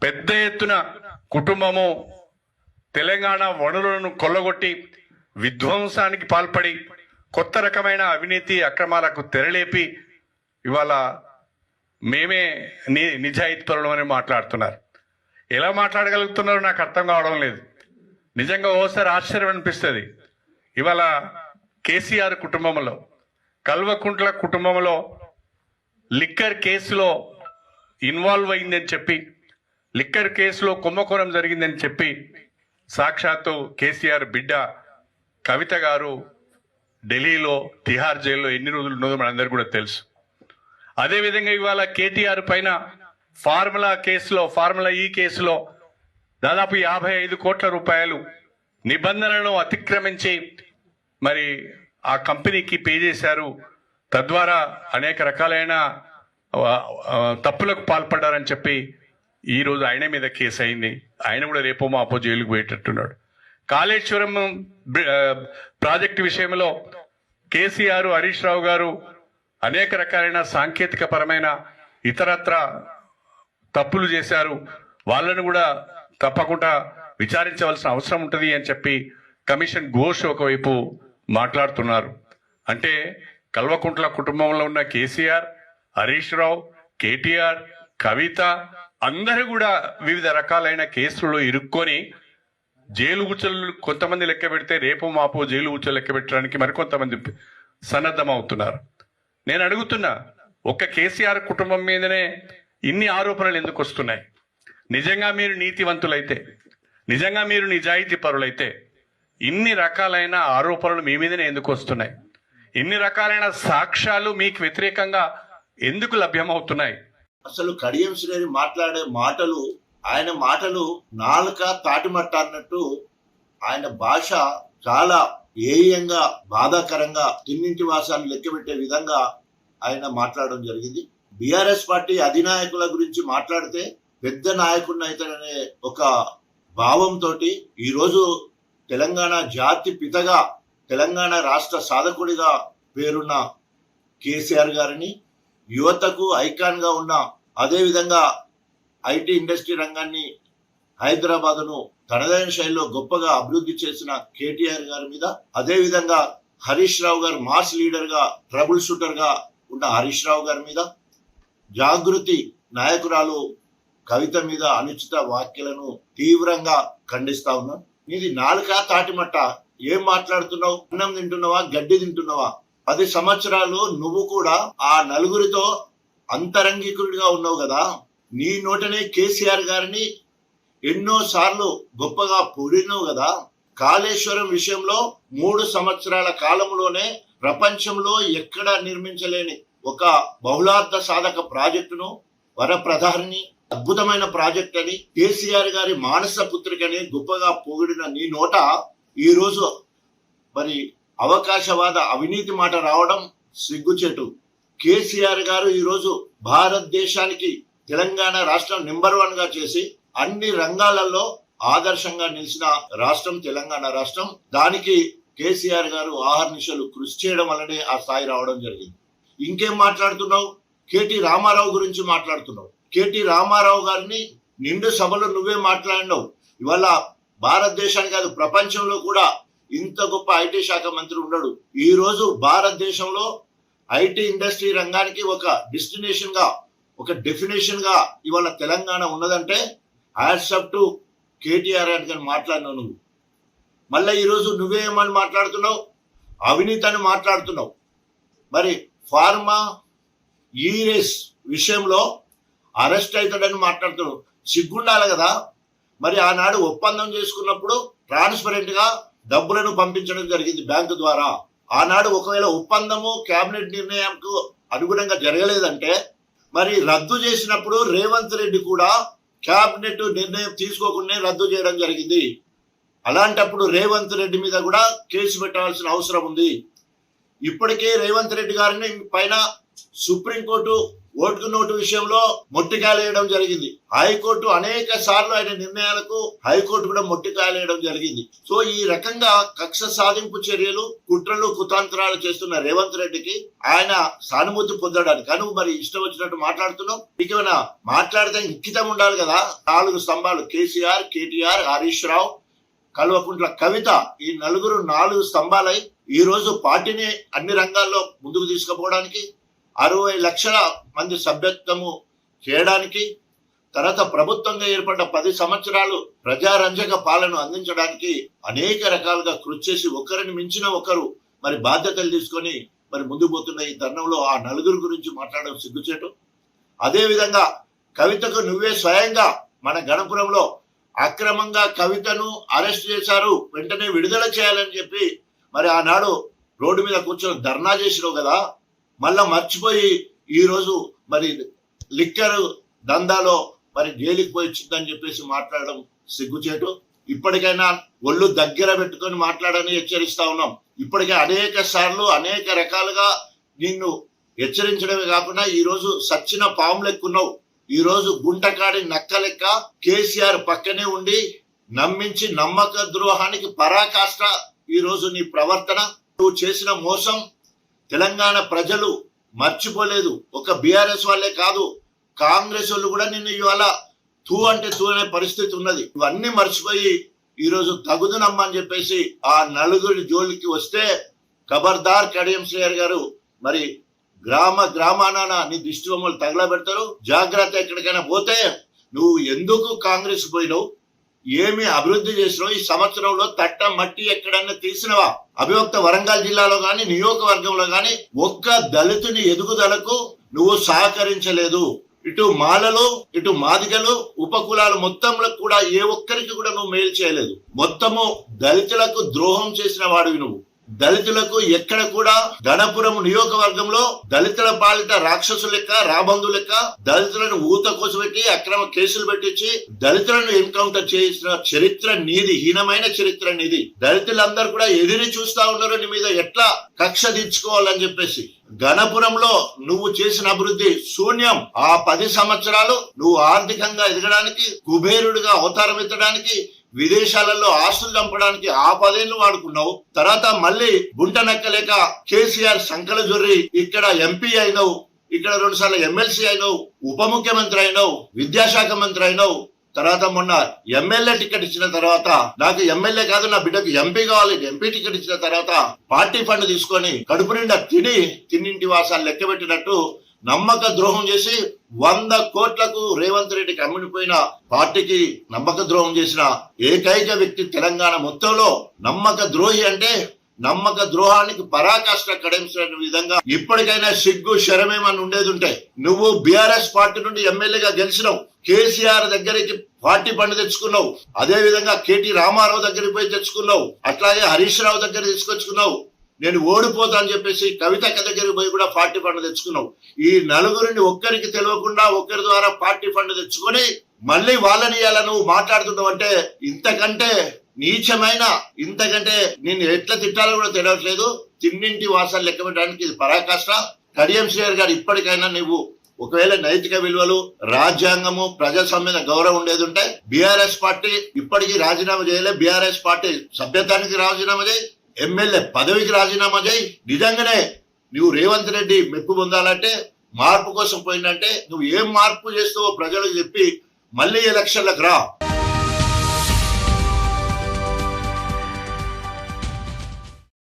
పెద్ద ఎత్తున కుటుంబము తెలంగాణ వనరులను కొల్లగొట్టి విధ్వంసానికి పాల్పడి కొత్త రకమైన అవినీతి అక్రమాలకు తెరలేపి ఇవాళ మేమే నిజాయితీపరులు అని మాట్లాడుతున్నారు. ఎలా మాట్లాడగలుగుతున్నారో నాకు అర్థం కావడం లేదు. నిజంగా ఓసారి ఆశ్చర్యం అనిపిస్తుంది. ఇవాళ కేసీఆర్ కుటుంబంలో, కల్వకుంట్ల కుటుంబంలో లిక్కర్ కేసులో ఇన్వాల్వ్ అయిందని చెప్పి, లిక్కర్ కేసులో కుంభకోణం జరిగిందని చెప్పి సాక్షాత్తు కేసీఆర్ బిడ్డ కవిత గారు ఢిల్లీలో తిహార్ జైల్లో ఎన్ని రోజులు ఉన్నదో మనందరికీ కూడా తెలుసు. అదేవిధంగా ఇవాళ కేటీఆర్ పైన ఫార్ములా ఈ కేసులో దాదాపు 55 కోట్ల రూపాయలు నిబంధనలను అతిక్రమించి మరి ఆ కంపెనీకి పే చేశారు. తద్వారా అనేక రకాలైన తప్పులకు పాల్పడ్డారని చెప్పి ఈరోజు ఆయన మీద కేసు అయింది. ఆయన కూడా రేపో మాపో జైలుకు పోయేటట్టున్నాడు. కాళేశ్వరం ప్రాజెక్టు విషయంలో కేసీఆర్, హరీష్ రావు గారు అనేక రకాలైన సాంకేతిక పరమైన ఇతరత్ర తప్పులు చేశారు. వాళ్ళను కూడా తప్పకుండా విచారించవలసిన అవసరం ఉంటుంది అని చెప్పి కమిషన్ ఘోష్ ఒకవైపు మాట్లాడుతున్నారు. అంటే కల్వకుంట్ల కుటుంబంలో ఉన్న కేసీఆర్, హరీష్ రావు, కేటీఆర్, కవిత అందరూ కూడా వివిధ రకాలైన కేసుల్లో ఇరుక్కొని జైలు ఉచ్చలు కొంతమంది లెక్క పెడితే రేపు మాపో జైలు ఉచ్చలు లెక్క పెట్టడానికి మరికొంతమంది సన్నద్ధమవుతున్నారు. నేను అడుగుతున్నా, ఒక్క కేసీఆర్ కుటుంబం మీదనే ఇన్ని ఆరోపణలు ఎందుకు వస్తున్నాయి? నిజంగా మీరు నీతివంతులైతే, నిజంగా మీరు నిజాయితీ పరులైతే ఇన్ని రకాలైన ఆరోపణలు మీ మీదనే ఎందుకు వస్తున్నాయి? ఇన్ని రకాలైన సాక్ష్యాలు మీకు వ్యతిరేకంగా ఎందుకు లభ్యమవుతున్నాయి? అసలు కడియం శ్రేణి మాట్లాడే మాటలు, ఆయన మాటలు నాలుక తాటిమట్ట అన్నట్టు ఆయన భాష చాలా ఏయంగా, బాధాకరంగా, తిన్నింటి వాసాన్ని లెక్కబెట్టే విధంగా ఆయన మాట్లాడడం జరిగింది. బీఆర్ఎస్ పార్టీ అధినాయకుల గురించి మాట్లాడితే పెద్ద నాయకుడిని అవుతాడనే ఒక భావంతో ఈరోజు తెలంగాణ జాతి పితగా, తెలంగాణ రాష్ట్ర సాధకుడిగా పేరున్న కేసీఆర్ గారిని, యువతకు ఐకాన్గా ఉన్న, అదేవిధంగా ఐటీ ఇండస్ట్రీ రంగాన్ని హైదరాబాద్ను తనదైన శైలిలో గొప్పగా అభివృద్ధి చేసిన కేటీఆర్ గారి మీద, అదేవిధంగా హరీష్ రావు గారు మాస్ లీడర్గా, ట్రబుల్ షూటర్గా ఉన్న హరీష్ రావు గారి మీద, జాగృతి నాయకురాలు కవిత మీద అనుచిత వ్యాఖ్యలను తీవ్రంగా ఖండిస్తా ఉన్నాను. నీది నాలుక తాటిమట్ట, ఏం మాట్లాడుతున్నావు? అన్నం తింటున్నావా, గడ్డి తింటున్నావా? 10 సంవత్సరాలు నువ్వు కూడా ఆ నలుగురితో అంతరంగికుడిగా ఉన్నావు కదా. నీ నోటనే కేసీఆర్ గారిని ఎన్నో సార్లు గొప్పగా పొగిడినావు కదా. కాళేశ్వరం విషయంలో 3 సంవత్సరాల కాలంలోనే ప్రపంచంలో ఎక్కడా నిర్మించలేని ఒక బహుళార్థ సాధక ప్రాజెక్టును, వరప్రధాని అద్భుతమైన ప్రాజెక్ట్ అని, కేసీఆర్ గారి మానస పుత్రికని గొప్పగా పొగిడిన నీ నోట ఈరోజు మరి అవకాశవాద అవినీతి మాట రావడం సిగ్గుచేటు. కేసీఆర్ గారు ఈరోజు భారతదేశానికి తెలంగాణ రాష్ట్రం నెంబర్ 1 గా చేసి అన్ని రంగాలలో ఆదర్శంగా నిలిచిన రాష్ట్రం తెలంగాణ రాష్ట్రం. దానికి కేసీఆర్ గారు ఆహర్నిశలు కృషి చేయడం వల్లనే ఆ స్థాయి రావడం జరిగింది. ఇంకేం మాట్లాడుతున్నావు? కేటీ రామారావు గురించి మాట్లాడుతున్నావు. కేటీ రామారావు గారిని నిండు సభలో నువ్వే మాట్లాడినావు. ఇవాళ భారతదేశానికి కాదు, ప్రపంచంలో కూడా ఇంత గొప్ప ఐటీ శాఖ మంత్రి ఉన్నాడు. ఈ రోజు భారతదేశంలో ఐటీ ఇండస్ట్రీ రంగానికి ఒక డెస్టినేషన్ గా, ఒక డెఫినేషన్ గా ఇవాళ తెలంగాణ ఉన్నదంటే హ్యాట్సప్ టు కేటీఆర్ అని మాట్లాడినావు నువ్వు. మళ్ళీ ఈరోజు నువ్వేమని మాట్లాడుతున్నావు? అవినీతి అని మాట్లాడుతున్నావు. మరి ఫార్మా ఈరేస్ విషయంలో అరెస్ట్ అవుతాడని మాట్లాడుతున్నావు. సిగ్గుండాలి కదా. మరి ఆనాడు ఒప్పందం చేసుకున్నప్పుడు ట్రాన్స్పరెంట్ గా డబ్బులను పంపించడం జరిగింది బ్యాంకు ద్వారా. ఆనాడు ఒకవేళ ఒప్పందము కేబినెట్ నిర్ణయంకు అనుగుణంగా జరగలేదంటే మరి రద్దు చేసినప్పుడు రేవంత్ రెడ్డి కూడా కేబినెట్ నిర్ణయం తీసుకోకుండా రద్దు చేయడం జరిగింది. అలాంటప్పుడు రేవంత్ రెడ్డి మీద కూడా కేసు పెట్టాల్సిన అవసరం ఉంది. ఇప్పటికే రేవంత్ రెడ్డి గారిని పైన సుప్రీంకోర్టు ఓటుకు నోటు విషయంలో మొట్టికాయలేయడం జరిగింది. హైకోర్టు అనేక సార్లు ఆయన నిర్ణయాలకు హైకోర్టు కూడా మొట్టికాయలేయడం జరిగింది. సో ఈ రకంగా కక్ష సాధింపు చర్యలు, కుట్రలు, కుతంత్రాలు చేస్తున్న రేవంత్ రెడ్డికి ఆయన సానుభూతి పొందడానికి కానీ మరి ఇష్టం వచ్చినట్టు మాట్లాడుతున్నావు. నీకేమైనా మాట్లాడితే ఇంకితం ఉండాలి కదా. 4 స్తంభాలు కేసీఆర్, కేటీఆర్, హరీష్ రావు, కల్వకుంట్ల కవిత, ఈ నలుగురు 4 స్తంభాలై ఈ రోజు పార్టీని అన్ని రంగాల్లో ముందుకు తీసుకుపోవడానికి, 60 లక్షల మంది సభ్యత్వము చేయడానికి, తర్వాత ప్రభుత్వంగా ఏర్పడ్డ 10 సంవత్సరాలు ప్రజారంజక పాలన అందించడానికి అనేక రకాలుగా కృషి చేసి ఒకరిని మించిన ఒకరు మరి బాధ్యతలు తీసుకొని మరి ముందుకు పోతున్న ఈ తరుణంలో ఆ నలుగురు గురించి మాట్లాడడం సిగ్గుచేటు. అదే విధంగా కవితకు నువ్వే స్వయంగా మన గణపురంలో అక్రమంగా కవితను అరెస్ట్ చేశారు, వెంటనే విడుదల చేయాలని చెప్పి మరి ఆనాడు రోడ్డు మీద కూర్చొని ధర్నా చేసినావు కదా. మళ్ళా మర్చిపోయి ఈ రోజు మరి లిక్కర్ దందాలో మరి జైలుకి పోయి వచ్చిందని చెప్పేసి మాట్లాడడం సిగ్గుచేటు. ఇప్పటికైనా ఒళ్ళు దగ్గర పెట్టుకొని మాట్లాడని హెచ్చరిస్తా ఉన్నాం. ఇప్పటికే అనేక సార్లు అనేక రకాలుగా నిన్ను హెచ్చరించడమే కాకుండా ఈ రోజు సచ్చిన పాము లెక్కున్నావు. ఈ రోజు గుంటకాడి నక్క లెక్క కేసీఆర్ పక్కనే ఉండి నమ్మించి నమ్మక ద్రోహానికి పరాకాష్ట ఈ రోజు నీ ప్రవర్తన. నువ్వు చేసిన మోసం తెలంగాణ ప్రజలు మర్చిపోలేదు. ఒక బీఆర్ఎస్ వాళ్ళే కాదు, కాంగ్రెస్ వాళ్ళు కూడా నిన్ను ఇవాళ తూ అంటే తూ అనే పరిస్థితి ఉన్నది. ఇవన్నీ మర్చిపోయి ఈరోజు తగుదునమ్మని చెప్పేసి ఆ నలుగురి జోలికి వస్తే ఖబర్దార్ కడియం శ్రేయర్ గారు, మరి గ్రామాన నీ దిష్టి బొమ్మలు తగలబెడతారు. జాగ్రత్త. ఎక్కడికైనా పోతే నువ్వు ఎందుకు కాంగ్రెస్ పోయినావు, ఏమి అభివృద్ధి చేసినావు, ఈ సంవత్సరంలో తట్ట మట్టి ఎక్కడన్నా తీసినవా? అభివక్త వరంగల్ జిల్లాలో గాని నియోజకవర్గంలో గాని ఒక్క దళితుని ఎదుగుదలకు నువ్వు సహకరించలేదు. ఇటు మాలలు, ఇటు మాదిగలు, ఉపకులాలు మొత్తంలో కూడా ఏ ఒక్కరికి కూడా నువ్వు మేలు చేయలేదు. మొత్తము దళితులకు ద్రోహం చేసిన వాడివి నువ్వు. దళితులకు ఎక్కడ కూడా గణపురం నియోజకవర్గంలో దళితుల పాలిట రాక్షసు లెక్క, రాబందు లెక్క దళితులను ఊత కోసపెట్టి అక్రమ కేసులు పెట్టించి దళితులను ఎన్కౌంటర్ చేసిన చరిత్ర నీది, హీనమైన చరిత్ర నీది. దళితులందరూ కూడా ఎదిరి చూస్తా ఉన్నారు నీ మీద ఎట్లా కక్ష తీర్చుకోవాలని చెప్పేసి. గణపురంలో నువ్వు చేసిన అభివృద్ధి శూన్యం. ఆ 10 సంవత్సరాలు నువ్వు ఆర్థికంగా ఎదగడానికి, కుబేరుడిగా అవతారం ఎత్తడానికి, విదేశాలలో ఆస్తులు చంపడానికి ఆ 10 ఏళ్ళు వాడుకున్నావు. తర్వాత మళ్ళీ గుంట నక్కలేక కేసీఆర్ సంకల జొర్రి ఇక్కడ ఎంపీ అయినావు, ఇక్కడ 2 సార్లు ఎమ్మెల్సీ అయినావు, ఉప ముఖ్యమంత్రి అయినావు, విద్యాశాఖ మంత్రి అయినావు. తర్వాత మొన్న ఎమ్మెల్యే టికెట్ ఇచ్చిన తర్వాత నాకు ఎమ్మెల్యే కాదు నా బిడ్డకు ఎంపీ కావాలి, ఎంపీ టికెట్ ఇచ్చిన తర్వాత పార్టీ ఫండ్ తీసుకొని కడుపు నిండా తిన్నింటి వాసాలు లెక్క పెట్టినట్టు నమ్మక ద్రోహం చేసి 100 కోట్లకు రేవంత్ రెడ్డికి అమ్ముడిపోయిన పార్టీకి నమ్మక ద్రోహం చేసిన ఏకైక వ్యక్తి తెలంగాణ మొత్తంలో. నమ్మక ద్రోహి అంటే నమ్మక ద్రోహానికి పరాకాష్ట కడించిన విధంగా ఇప్పటికైనా సిగ్గు శరమేమని ఉండేది ఉంటే నువ్వు బీఆర్ఎస్ పార్టీ నుండి ఎమ్మెల్యేగా గెలిచినావు. కేసీఆర్ దగ్గరికి పార్టీ ఫండ్ తెచ్చుకున్నావు. అదే విధంగా కేటీ రామారావు దగ్గరికి పోయి తెచ్చుకున్నావు. అట్లాగే హరీష్ రావు దగ్గర తీసుకొచ్చుకున్నావు. నేను ఓడిపోతా అని చెప్పేసి కవితక్క దగ్గరికి పోయి కూడా పార్టీ ఫండ్ తెచ్చుకున్నావు. ఈ నలుగురిని ఒక్కరికి తెలియకుండా ఒక్కరి ద్వారా పార్టీ ఫండ్ తెచ్చుకొని మళ్ళీ వాళ్ళని ఇలా నువ్వు మాట్లాడుతున్నావు అంటే ఇంతకంటే నీచమైన, ఇంతకంటే నిన్ను ఎట్లా తిట్టాలో కూడా తెలియట్లేదు. తిన్నింటి వాసాలు లెక్క పెట్టడానికి ఇది పరాకాష్ట. కడియం శ్రేయర్ గారు ఇప్పటికైనా నువ్వు ఒకవేళ నైతిక విలువలు, రాజ్యాంగము, ప్రజాస్వామ్య గౌరవం ఉండేది ఉంటే బీఆర్ఎస్ పార్టీ ఇప్పటికీ రాజీనామా చేయలే. బీఆర్ఎస్ పార్టీ సభ్యత్వానికి రాజీనామా చేయి, ఎమ్మెల్యే పదవికి రాజీనామా చేయి. నిజంగానే నువ్వు రేవంత్ రెడ్డి మెప్పు పొందాలంటే, మార్పు కోసం పోయిందంటే నువ్వు ఏం మార్పు చేస్తావో ప్రజలకు చెప్పి మళ్ళీ ఎలక్షన్లకు రా.